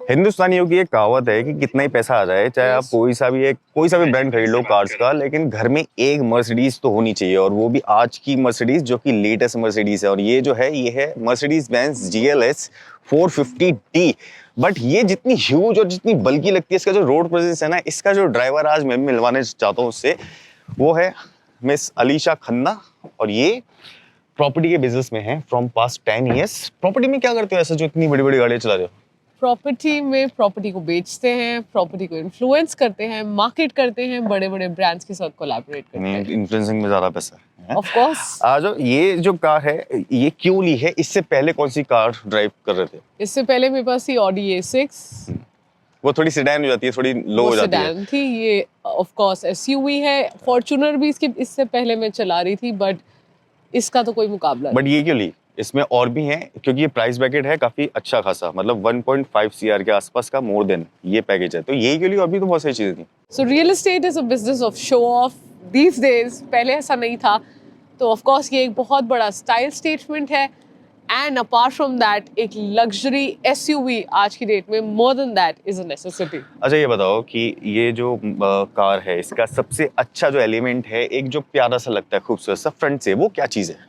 हिंदुस्तानियों की एक कहावत है कि कितना ही पैसा आ जाए, चाहे आप कोई सा भी ब्रांड खरीद लो कार्स का, लेकिन घर में एक मर्सिडीज तो होनी चाहिए, और वो भी आज की मर्सिडीज जो कि लेटेस्ट मर्सिडीज है। और ये जो है ये है Mercedes Benz GLS 450D। But ये जितनी ह्यूज और जितनी बल्कि लगती है, इसका जो रोड प्रेजेंस है ना, इसका जो ड्राइवर आज मैं मिलवाने चाहता हूँ उससे, वो है मिस अलीशा खन्ना। और ये प्रॉपर्टी के बिजनेस में है फ्रॉम पास्ट 10 ईयर्स। प्रॉपर्टी में क्या करते हो ऐसा जो इतनी बड़ी बड़ी गाड़ियां चला रहे हो? प्रॉपर्टी में प्रॉपर्टी को बेचते हैं, प्रॉपर्टी को इन्फ्लुएंस करते हैं, मार्केट करते हैं, बड़े बड़े ब्रांड्स के साथ कोलैबोरेट करते हैं। इन्फ्लुएंसिंग में ज्यादा पैसा है। Of course. आज ये जो कार है ये क्यों ली है? इससे पहले कौन सी कार ड्राइव कर रहे थे? इससे पहले मेरे पास थी ऑडी A6। वो थोड़ी सेडान हो जाती है, थोड़ी लो हो जाती है। सेडान थी, ये ऑफ कोर्स SUV है। फॉर्च्यूनर भी इससे पहले मैं चला रही थी, बट इसका तो कोई मुकाबला नहीं। बट ये क्यों ली? इसमें और भी हैं, क्योंकि ये प्राइस ब्रैकेट है काफी अच्छा खासा, मतलब 1.5 CR के आसपास का मोर देन ये पैकेज है, तो यही क्यों ली? और भी तो बहुत सारी चीजें थी। So real estate is a business of show off these days. पहले ऐसा नहीं था, तो ऑफ कोर्स ये एक बहुत बड़ा स्टाइल स्टेटमेंट है। एंड अपार्ट फ्रॉम दैट, एक लग्जरी SUV आज की डेट में more than that is a necessity. अच्छा ये बताओ कि ये जो कार है, इसका सबसे अच्छा जो एलिमेंट है, एक जो प्यारा सा लगता है खूबसूरत सा फ्रंट से, वो क्या चीज है?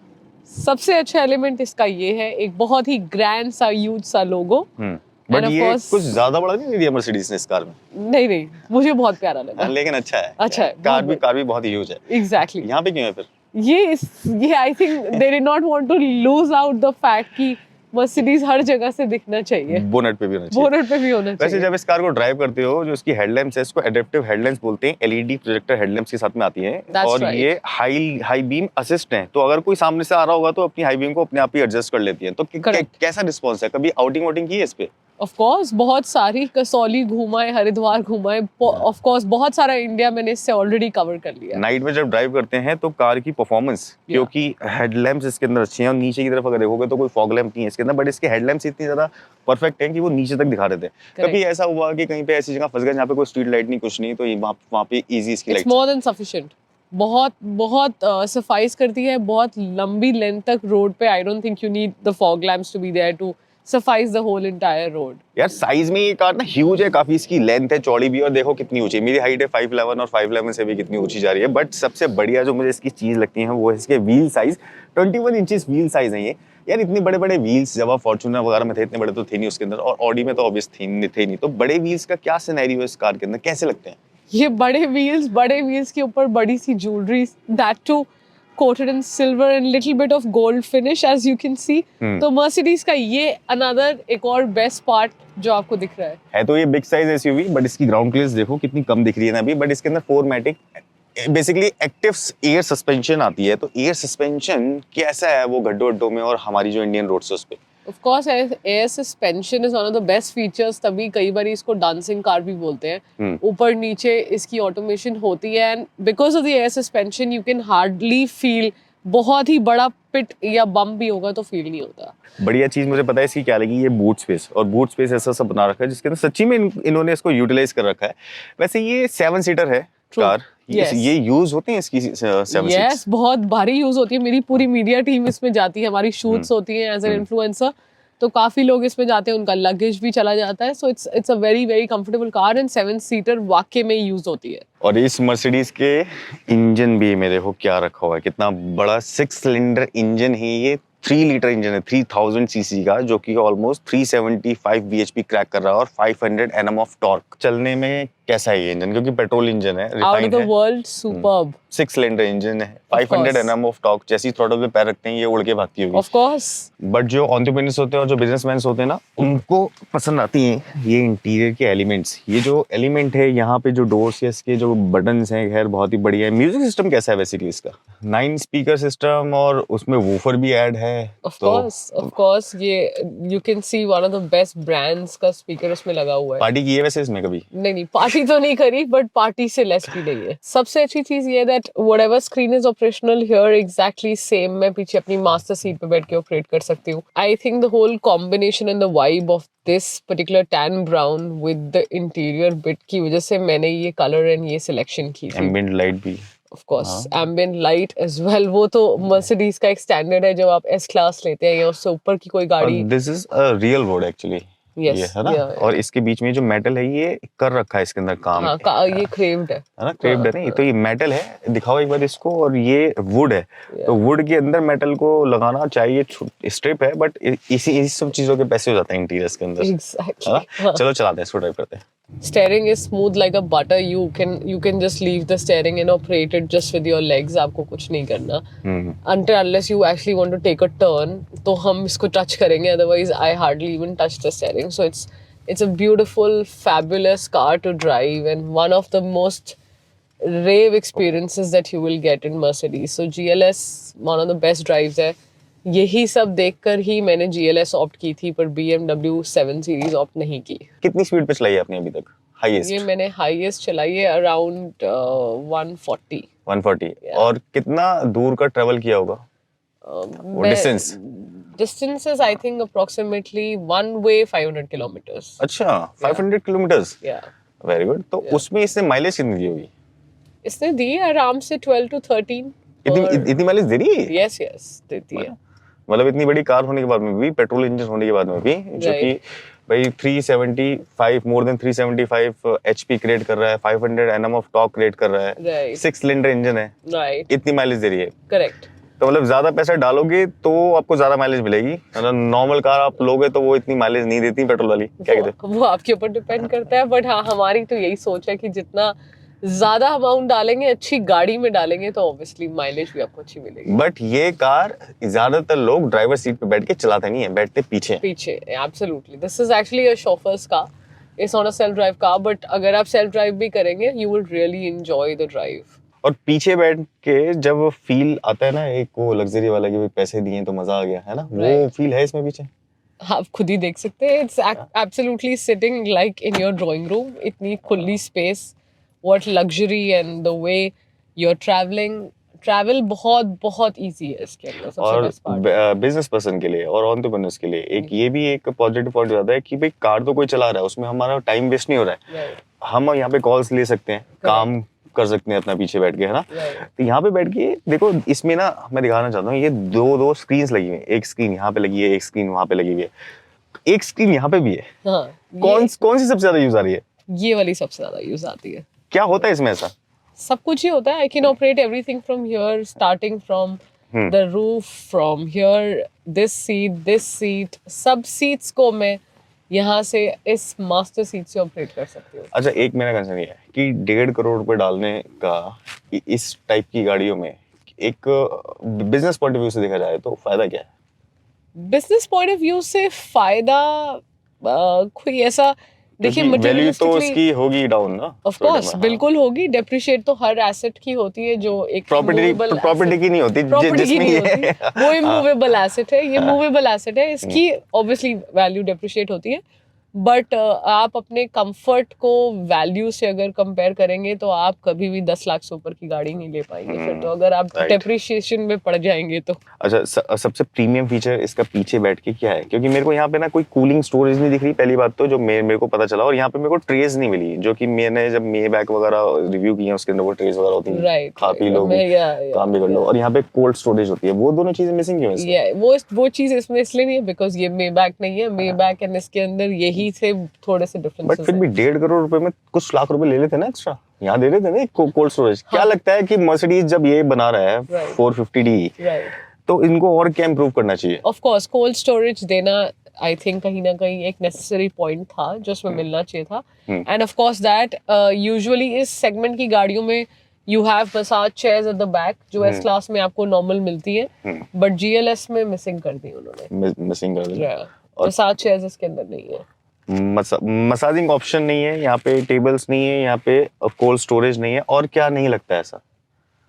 सबसे अच्छा एलिमेंट इसका ये है, एक बहुत ही ग्रैंड सा ह्यूज सा लोगो। बट ये कुछ ज्यादा बड़ा नहीं दिया मर्सिडीज ने इस कार में? नहीं, मुझे बहुत प्यारा लगा। लेकिन अच्छा है। अच्छा है। कार भी बहुत ह्यूज है। एग्जैक्टली। यहाँ पे क्यों है फिर? ये I think they did not want to lose out the fact कि मर्सिडीज हर जगह से दिखना चाहिए। बोनेट पे भी होना चाहिए। बोनेट पे भी होना चाहिए। वैसे जब इस कार को ड्राइव करते हो, जो इसकी हेडलैम्प्स है, इसको एडेप्टिव हेडलैम्प्स बोलते हैं। LED प्रोजेक्टर हेडलैम्प्स के साथ में आती हैं। और ये हाई बीम असिस्ट है, तो अगर कोई सामने से आ रहा होगा तो अपनी हाई बीम को अपने आप ही एडजस्ट कर लेती है। तो कैसा रिस्पॉन्स है? कभी आउटिंग की है इस पे? ऑफ कोर्स बहुत सारी, कसौली घुमाए, हरिद्वार घुमाए, ऑफ कोर्स बहुत सारा इंडिया मैंने इससे ऑलरेडी कवर कर लिया। नाइट में जब ड्राइव करते हैं तो कार की परफॉर्मेंस, क्योंकि हेडलैम्प्स इसके अंदर अच्छी हैं, और नीचे की तरफ अगर देखोगे तो कोई फॉग लैंप नहीं है इसके अंदर, बट इसके हेडलैम्प्स इतनी ज्यादा परफेक्ट हैं कि वो नीचे तक दिखा देते हैं। कभी ऐसा हुआ कि कहीं पे ऐसी जगह फंस गए जहाँ पे कोई स्ट्रीट लाइट नहीं, कुछ नहीं, तो वहाँ पे इजी इसकी light? It's more than sufficient. बहुत सफाइस करती है, बहुत लंबी लेंथ तक रोड पे। I don't think you need the fog lamps to be there to suffice the whole entire road। यार साइज में ये कार ना ह्यूज है काफी, इसकी लेंथ है, चौड़ी भी, और देखो कितनी ऊंची है। मेरी हाइट है 5'11", और 5'11" से भी कितनी ऊंची जा रही है। बट सबसे बढ़िया जो मुझे इसकी चीज लगती है वो है इसके wheel size. 21 inches wheel size है ये। यार इतने बड़े बड़े व्हील्स जब आप फॉर्च्यूनर वगैरह में थे, इतने बड़े तो थे नहीं उसके अंदर, और ऑडी में तो ऑब्वियस थे नहीं। तो बड़े व्हील्स का क्या सिनेरियो है इस कार के अंदर, कैसे लगते हैं ये बड़े व्हील्स के ऊपर बड़ी सी jewellery, that too coated in silver and little bit of gold finish as you can see। तो Mercedes का ये another एक और best part जो आपको दिख रहा है। तो ये बिग साइज SUV, बट इसकी ग्राउंड क्लियरेंस देखो कितनी कम दिख रही है ना अभी। बट इसके अंदर 4matic basically active air suspension आती है। तो एयर सस्पेंशन कैसा है वो गड्ढों में और हमारी जो इंडियन रोड्स है उस पे? Of course, air suspension is one of the best features, तभी कई बार इसको डांसिंग कार भी बोलते हैं। ऊपर नीचे इसकी ऑटोमेशन होती है, and because of the air suspension you can hardly feel. बहुत ही बड़ा पिट या बम भी होगा तो फील नहीं होता। बढ़िया चीज मुझे पता है इसकी क्या लगी, ये बूट स्पेस। और बूट स्पेस ऐसा सब बना रखा है जिसके अंदर सच्ची में इन्होंने इसको यूटिलाइज कर रखा है। वैसे ये 7 सीटर है कार। ये यूज होते हैं इसकी 7 सीट्स? बहुत भारी यूज होती है। मेरी पूरी मीडिया टीम इसमें जाती है, हमारी शूट्स होती हैं एज एन इन्फ्लुएंसर, तो काफी लोग इसमें जाते हैं, उनका लगेज भी चला जाता है। So it's a very comfortable car, and 7 seater वाकई में यूज होती है। और इस मर्सिडीज के इंजन भी मेरे को क्या रखा हुआ है, कितना बड़ा 6 सिलेंडर इंजन है ये। 3 लीटर इंजन है 3000 सीसी का, जो कि ऑलमोस्ट 375 bhp क्रैक कर रहा है, और 500 Nm ऑफ टॉर्क। चलने में कैसा है ये इंजन, क्योंकि पेट्रोल इंजन है, out of the world superb. 6 cylinder engine है, 500 Nm ऑफ टॉर्क। जैसे ही थ्रॉटल पे पैर रखते हैं ये उड़ के भागती होगी। Of course. बट जो एंटरप्रेन्योर्स होते हैं और जो बिजनेसमैन होते हैं ना, उनको पसंद आती हैं ये इंटीरियर के एलिमेंट्स। ये जो एलिमेंट है यहाँ पे, जो डोर्स या इसके जो बटन्स हैं, खैर बहुत ही बढ़िया है। म्यूजिक सिस्टम कैसा है बेसिकली इसका? 9 स्पीकर सिस्टम, और उसमें वूफर भी ऐड है। ऑफ कोर्स ये you can see one of the best brands का स्पीकर उसमें लगा हुआ है। पार्टी की है वैसे इसमें कभी? नहीं, पार्टी तो नहीं करी, बट पार्टी से लेस भी नहीं है। सबसे अच्छी चीज ये that whatever screen is operational here exactly same मैं पीछे अपनी मास्टर सीट पे बैठ के ऑपरेट कर सकती हूँ। I think the whole combination and the vibe of this particular tan brown with the interior bit की वजह से मैंने ये कलर एंड ये सिलेक्शन की थी। एम्बिएंट लाइट भी of course, ambient light as well. वो तो मर्सिडीज का एक स्टैंडर्ड है, जब आप S क्लास लेते हैं या उससे ऊपर की कोई गाड़ी। This is a real word actually. Yes, ये है ना, yeah, और इसके बीच में जो मेटल है ये कर रखा है इसके अंदर काम, हाँ ये क्रेव्ड है। है ना, क्रेप्ड है नहीं, तो ये मेटल है, दिखाओ एक बार इसको, और ये वुड है, तो वुड के अंदर मेटल को लगाना चाहिए, स्ट्रिप है, बट इसी सब चीजों के पैसे हो जाते हैं इंटीरियर्स के अंदर, है Exactly. ना। चलो चलाते हैं, इसको ड्राइव करते हैं। Steering is smooth like a butter. You can just leave the steering and operate it just with your legs. आपको कुछ नहीं करना. Until unless you actually want to take a turn, तो हम इसको touch करेंगे. Otherwise, I hardly even touch the steering. So it's a beautiful, fabulous car to drive, and one of the most rave experiences that you will get in Mercedes. So GLS one of the best drives है. यही सब देखकर ही मैंने GLS opt की थी, पर BMW 7 series opt नहीं की। कितनी स्पीड पे चलाई है आपने अभी तक हाईएस्ट? ये मैंने हाईएस्ट चलाई है अराउंड 140। 140। और कितना दूर का ट्रेवल किया होगा वो distance? Distances I think approximately one way 500 kilometers. अच्छा, 500 किलोमीटर्स, Yeah. Very good. तो उसमें इसने माइलेज कितनी दी होगी? इसने दी है आराम से 12 to 13। इतनी माइलेज दे रही है? Yes, देती है। मतलब इतनी बड़ी कार होने के बाद में भी, पेट्रोल इंजन होने के बाद में भी, जो कि भाई 375 मोर देन 375 एचपी क्रिएट कर रहा है, 500 एनएम ऑफ टॉर्क क्रिएट कर रहा है, 6 सिलेंडर इंजन है, राइट, इतनी माइलेज दे रही है। करेक्ट। तो मतलब ज्यादा पैसा डालोगे तो आपको ज्यादा माइलेज मिलेगी, मतलब नॉर्मल कार आप लोगे तो वो इतनी माइलेज नहीं देती पेट्रोल वाली। क्या कहते हैं? वो आपके ऊपर डिपेंड करता है, बट हाँ हमारी तो यही सोच है कि जितना ज्यादा अमाउंट डालेंगे अच्छी गाड़ी में डालेंगे तो ऑब्वियसली माइलेज भी आपको अच्छी मिलेगी। बट ये कार ज्यादातर लोग ड्राइवर सीट पे बैठ के चलाते नहीं है, बैठते पीछे। Absolutely, this is actually a chauffeur's car, it's not a self drive car, but अगर आप सेल्फ ड्राइव भी करेंगे you will really enjoy the drive. और पीछे बैठ के जब फील आता है ना एक वो लग्जरी वाला कि भाई पैसे दिए तो मजा आ गया, है ना, वो फील है इसमें पीछे। आप खुद ही देख सकते हैं, it's absolutely sitting like in your drawing room, इतनी खुली space, what luxury and the way you are travel बहुत इजी है इसके अंदर। और बिजनेस पर्सन के लिए और एंटरप्रेन्योर्स के लिए एक ये भी एक पॉजिटिव पॉइंट आता है कि भाई कार तो कोई चला रहा है, उसमें हमारा टाइम वेस्ट नहीं हो रहा है, हम यहाँ पे कॉल्स ले सकते हैं, काम कर सकते हैं अपना पीछे बैठ के, है ना। तो यहाँ पे बैठ के देखो, इसमें ना मैं दिखाना चाहता हूँ, ये दो स्क्रीन्स लगी हुई है, एक स्क्रीन यहाँ पे लगी है, एक स्क्रीन वहाँ पे लगी हुई है, एक स्क्रीन यहाँ पे भी है। कौन सी सबसे ज्यादा यूज आ रही है? ये वाली सबसे ज्यादा यूज आती है। क्या होता है इसमें ऐसा? सब कुछ ही होता है। I can operate everything from here, starting from the roof, from here, this seat, सब सीट्स को मैं यहाँ से इस मास्टर सीट से ऑपरेट कर सकती हूँ। अच्छा, एक मेरा कंसर्न ये है कि 1.5 करोड़ रुपए डालने का इस टाइप की गाड़ियों में एक बिजनेस पॉइंट ऑफ व्यू से देखा जाए तो फायदा क्या है? बिजनेस पॉइंट ऑफ व्यू से फायदा कोई ऐसा, देखिए वैल्यू तो उसकी होगी डाउन ना, ऑफ कोर्स बिल्कुल होगी, डेप्रिशिएट तो हर एसेट की होती है, जो एक प्रॉपर्टी की नहीं होती, जिसमें ये वो इमूवेबल एसेट है, ये मूवेबल एसेट है, इसकी ऑब्वियसली वैल्यू डेप्रिशिएट होती है, बट आप अपने कंफर्ट को वैल्यू से अगर कंपेयर करेंगे तो आप कभी भी 10 लाख से ऊपर की गाड़ी नहीं ले पाएंगे फिर तो, अगर आप डेप्रिशिएशन में पड़ जाएंगे तो। अच्छा, सबसे प्रीमियम फीचर इसका पीछे बैठ के क्या है? क्योंकि मेरे को यहाँ पे ना कोई कूलिंग स्टोरेज नहीं दिख रही, पहली बात तो जो मेरे को पता चला, और यहाँ पे मेरे को ट्रेस नहीं मिली, जो कि मैंने जब मेबैक वगैरह रिव्यू किया उसके अंदर वो ट्रेस वगैरह होती है, खा पी लो, काम भी कर लो, और यहाँ पे कोल्ड स्टोरेज होती है, वो दोनों चीजें मिसिंग क्यों है? वो चीज इसमें इसलिए नहीं है बिकॉज ये मेबैक नहीं है, मेबैक एंड इसके अंदर यही से थोड़े से डिफरेंसेस। बट फिर भी 1.5 करोड़ रुपए में कुछ लाख रुपए ले लेते ना एक्स्ट्रा, यहाँ दे देते ना कोल्ड स्टोरेज। क्या लगता है कि मर्सिडीज जब ये बना रहा है 450D, तो इनको और क्या इंप्रूव करना चाहिए? ऑफ कोर्स कोल्ड स्टोरेज देना आई थिंक कहीं ना कहीं एक नेसेसरी पॉइंट था जो उसमें मिलना चाहिए था, end of course that usually इस सेगमेंट की गाड़ियों में you have massage chairs at the back, जो एस क्लास में आपको नॉर्मल मिलती है, बट GLS में मिसिंग कर दी उन्होंने, मिसिंग कर दी, मसाज चेयर्स इसके अंदर नहीं है, मसाजिंग ऑप्शन नहीं है यहाँ पे, टेबल्स नहीं है यहाँ पे, कोल्ड स्टोरेज नहीं है, और क्या नहीं लगता है ऐसा?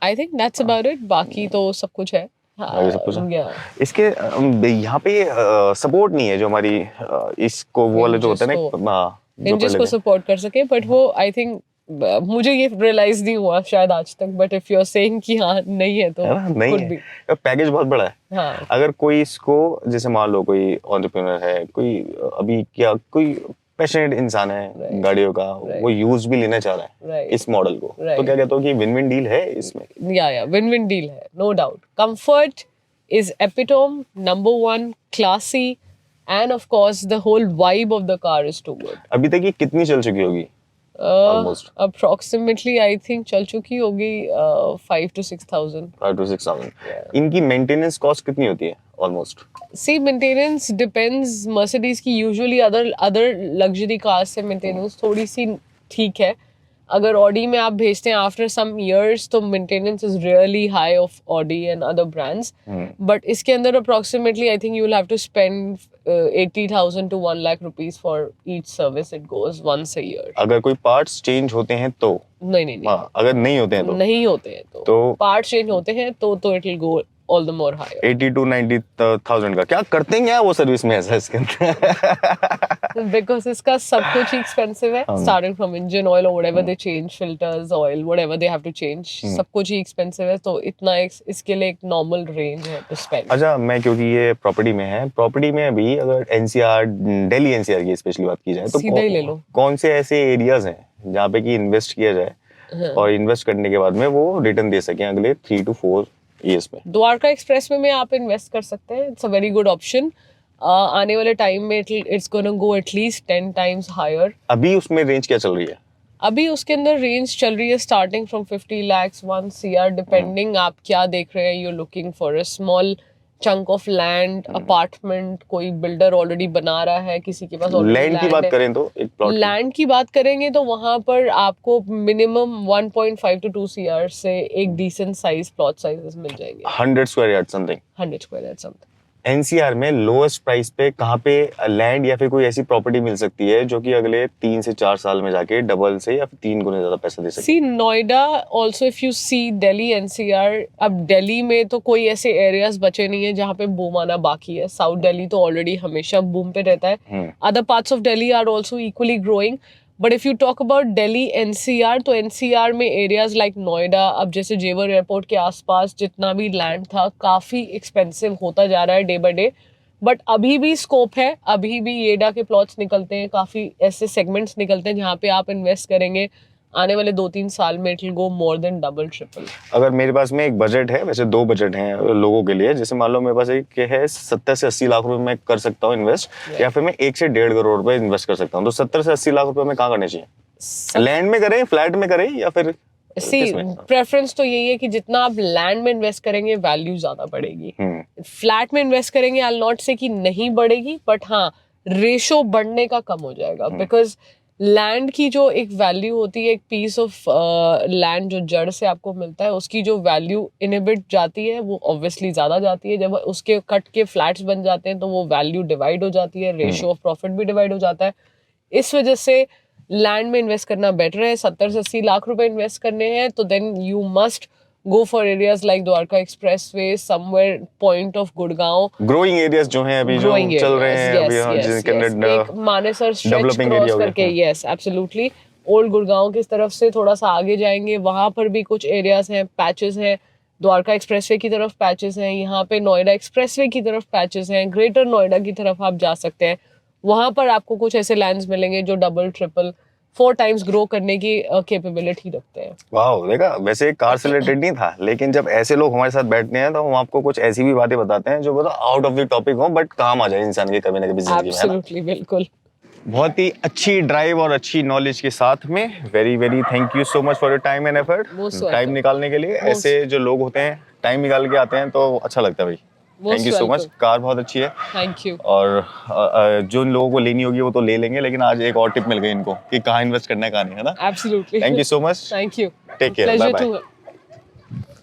I think that's about it, बाकी तो सब कुछ है। सब कुछ है। इसके यहाँ पे सपोर्ट नहीं है जो हमारी इसको वो वाले जो होता है ना, इंजन को सपोर्ट कर सके, बट वो आई थिंक मुझे ये रियलाइज नहीं हुआ शायद आज तक, but if you are saying कि हाँ नहीं है तो नहीं है। पैकेज बहुत बड़ा है। हाँ। अगर कोई इसको, जैसे मान लो कोई एंटरप्रेन्योर है, कोई अभी क्या कोई पैशनेट इंसान है गाड़ियों का, वो यूज भी लेना चाह रहा है इस मॉडल को, तो क्या कहते हो कि विन विन डील है इसमें? या विन विन डील है, no doubt. Comfort is epitome, number 1, classy and of course the whole vibe of the car is too good. अभी तक ये कितनी चल चुकी होगी? Almost. Approximately I think चल चुकी होगी 5 to 6,000. 5 to 6,000. इनकी मेंटेनेंस कॉस्ट कितनी होती है almost? See, maintenance depends. Mercedes की usually other luxury cars से maintenance थोड़ी सी ठीक है. अगर Audi में आप भेजते हैं after some years तो maintenance is really high of Audi and other brands. But इसके अंदर approximately I think you will have to spend 80,000 to 1 lakh rupees for each service. It goes once a year. अगर कोई parts change होते हैं तो? नहीं. हाँ, अगर नहीं होते हैं तो? नहीं होते हैं तो पार्ट चेंज होते हैं तो it will go all the more higher. 80 to 90,000 का क्या करते हैं क्या वो सर्विस में ऐसा इसके अंदर? Because इसका सब कुछ ही expensive है, starting from engine oil or whatever they change, filters, oil, whatever they have to change, सब कुछ ही expensive है, तो इतना इसके लिए एक normal range है to spend. अच्छा, मैं क्योंकि ये प्रॉपर्टी में है, प्रॉपर्टी में अभी अगर एनसीआर, दिल्ली एनसीआर की स्पेशली बात की जाए तो सीधा ही ले लो. कौन से ऐसे एरियाज हैं जहाँ पे कि इन्वेस्ट किया जाए और इन्वेस्ट करने के बाद में वो रिटर्न दे सकें अगले 3 to 4 years में? द्वारका एक्सप्रेस में आप इन्वेस्ट कर सकते हैं. It's a very good option. आने वाले टाइम में it's gonna go at least 10 times higher. अभी उसमें रेंज क्या चल रही है? अभी उसके अंदर रेंज चल रही है starting from 50 lakhs 1 CR depending आप क्या देख रहे हैं. You looking for a small chunk of land, apartment, कोई बिल्डर ऑलरेडी बना रहा है, किसी के पास लैंड की बात करें तो एक प्लॉट लैंड की बात करेंगे तो वहां पर आपको मिनिमम 1.5 to 2 CR से एक डिसेंट साइज प्लॉट साइजेस मिल जाएंगे. 100 square yard something. 100 square yard something. NCR में लोएस्ट प्राइस पे कहाँ पे लैंड या फिर कोई ऐसी प्रॉपर्टी मिल सकती है जो कि अगले 3 से 4 साल में जाके डबल से या फिर 3 गुने ज्यादा पैसा दे सकती है? See Noida also if you see Delhi NCR. अब दिल्ली में तो कोई ऐसे एरियाज बचे नहीं है जहाँ पे बूम आना बाकी है. साउथ दिल्ली तो ऑलरेडी हमेशा बूम पे रहता है. Other parts of Delhi are also equally growing. But if you talk about Delhi NCR तो एनसीआर में एरियाज लाइक नोएडा, अब जैसे जेवर एयरपोर्ट के आसपास जितना भी लैंड था काफ़ी एक्सपेंसिव होता जा रहा है डे बाय डे. बट अभी भी स्कोप है. अभी भी येडा के प्लॉट्स निकलते हैं, काफ़ी ऐसे सेगमेंट्स निकलते हैं जहाँ पे आप इन्वेस्ट करेंगे आने वाले 2-3 साल में it will go more than double triple. अगर मेरे पास में एक बजट है, वैसे 2 बजट हैं लोगों के लिए, जैसे मान लो मेरे पास एक है 70 से 80 लाख रुपए मैं कर सकता हूँ इन्वेस्ट, या फिर मैं 1 से 1.5 करोड़ रुपए इन्वेस्ट कर सकता हूँ, तो 70 से 80 लाख रुपए में कहाँ करने चाहिए? लैंड में करें, फ्लैट में करें, या फिर प्रेफरेंस तो यही है कि जितना आप लैंड में इन्वेस्ट करेंगे वैल्यू ज्यादा बढ़ेगी. फ्लैट में इन्वेस्ट करेंगे आई विल नॉट से कि नहीं बढ़ेगी, बट हाँ रेशो बढ़ने का कम हो जाएगा. बिकॉज लैंड की जो एक वैल्यू होती है, एक पीस ऑफ लैंड जो जड़ से आपको मिलता है, उसकी जो वैल्यू इनहिबिट जाती है वो ऑब्वियसली ज़्यादा जाती है. जब उसके कट के फ्लैट्स बन जाते हैं तो वो वैल्यू डिवाइड हो जाती है, रेशियो ऑफ प्रॉफिट भी डिवाइड हो जाता है. इस वजह से लैंड में इन्वेस्ट करना बेटर है. 70 से 80 लाख रुपए इन्वेस्ट करने हैं तो then you must go for areas like Dwarka Expressway, somewhere point of Gurgaon. Growing areas जो हैं अभी जो चल रहे हैं अभी यहाँ जिनके अंदर एक मानेसर स्ट्रेच क्रॉस करके, yes absolutely, ओल्ड गुड़गांव की तरफ से थोड़ा सा आगे जाएंगे, वहां पर भी कुछ एरियाज हैं, पैचेस हैं. द्वारका एक्सप्रेसवे की तरफ पैचेस हैं, यहाँ पे नोएडा एक्सप्रेसवे की तरफ पैचेस हैं, ग्रेटर नोएडा की तरफ आप जा सकते हैं. वहां पर आपको कुछ ऐसे लैंड्स मिलेंगे जो डबल ट्रिपल 4 times ग्रो करने की कैपेबिलिटी रखते हैं. वाह, देखा, वैसे कार से रिलेटेड नहीं था, लेकिन जब ऐसे लोग हमारे साथ बैठते हैं तो हम आपको कुछ ऐसी भी बातें बताते हैं जो मतलब आउट ऑफ द टॉपिक हो, बट काम आ जाए इंसान के कभी ना कभी जिंदगी में. एब्सोल्युटली, बिल्कुल. बहुत ही अच्छी ड्राइव और अच्छी नॉलेज के साथ में very very thank you so much for your time and effort. Time निकालने के लिए, ऐसे जो लोग होते हैं टाइम निकाल के आते हैं तो अच्छा लगता है भाई. Thank you so much. Car बहुत अच्छी है. Thank you. और जो इन लोगों को लेनी होगी वो तो ले लेंगे, लेकिन आज एक और टिप मिल गई इनको कि कहाँ इन्वेस्ट करना है कहाँ नहीं, है ना? Absolutely. Thank you so much. Thank you. Take care. Bye bye.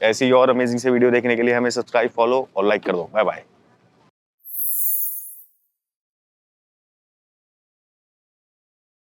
ऐसी और अमेजिंग से वीडियो देखने के लिए हमें सब्सक्राइब, फॉलो और लाइक कर दो. Bye bye.